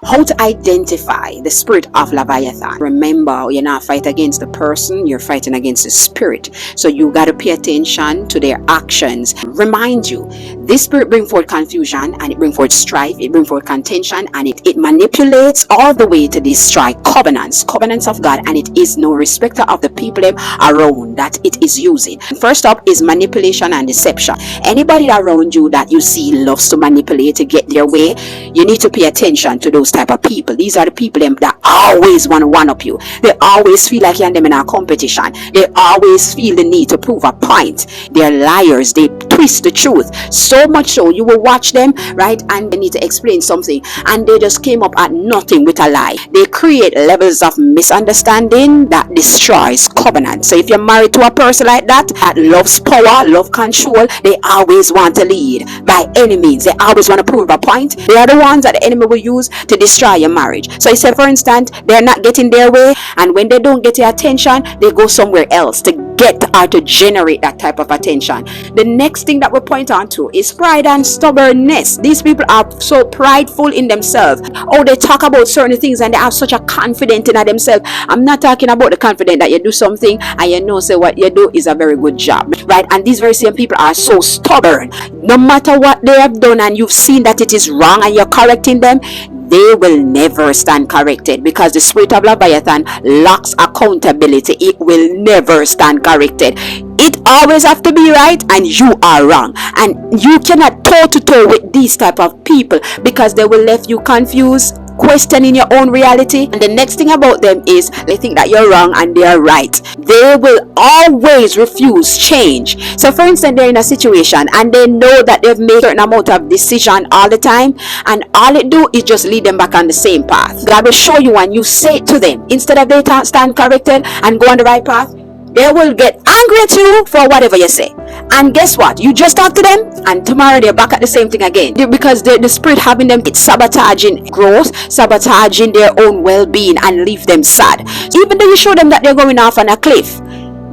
How to identify the spirit of Leviathan. Remember, you're not fighting against the person, you're fighting against the spirit. So you got to pay attention to their actions. Remind you, this spirit brings forth confusion, and it brings forth strife, it brings forth contention, and it manipulates all the way to destroy covenants of God, and it is no respecter of the people around that it is using. First up is manipulation and deception. Anybody around you that you see loves to manipulate to get their way, you need to pay attention to those type of people. These are the people that always want to one up you. They always feel like you're them in a competition. They always feel the need to prove a point. They're liars. They twist the truth so much so you will watch them, right, and they need to explain something and they just came up at nothing with a lie. They create levels of misunderstanding that destroys covenant. So if you're married to a person like that loves power, love control, they always want to lead by any means. They always want to prove a point. They are the ones that the enemy will use to destroy your marriage. So say for instance they're not getting their way, and when they don't get your attention, they go somewhere else to get or to generate that type of attention. The next thing that we point on to is pride and stubbornness. These people are so prideful in themselves. Oh, they talk about certain things and they have such a confidence in themselves. I'm not talking about the confidence that you do something and you know say what you do is a very good job, right? And these very same people are so stubborn. No matter what they have done and you've seen that it is wrong and you're correcting them, they will never stand corrected, because the spirit of Leviathan lacks accountability. It will never stand corrected. It always have to be right and you are wrong, and you cannot toe to toe with these type of people because they will leave you confused, questioning your own reality. And the next thing about them is they think that you're wrong and they are right. They will always refuse change. So for instance, they're in a situation and they know that they've made a certain amount of decision all the time, and all it do is just lead them back on the same path. God will show you when you say it to them, instead of they stand corrected and go on the right path, they will get angry at you for whatever you say. And guess what? You just talk to them and tomorrow they're back at the same thing again. Because the spirit having them, it's sabotaging growth, sabotaging their own well-being, and leave them sad. Even though you show them that they're going off on a cliff,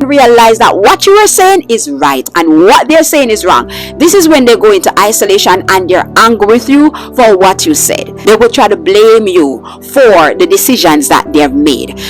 realize that what you are saying is right and what they're saying is wrong. This is when they go into isolation and they're angry with you for what you said. They will try to blame you for the decisions that they have made.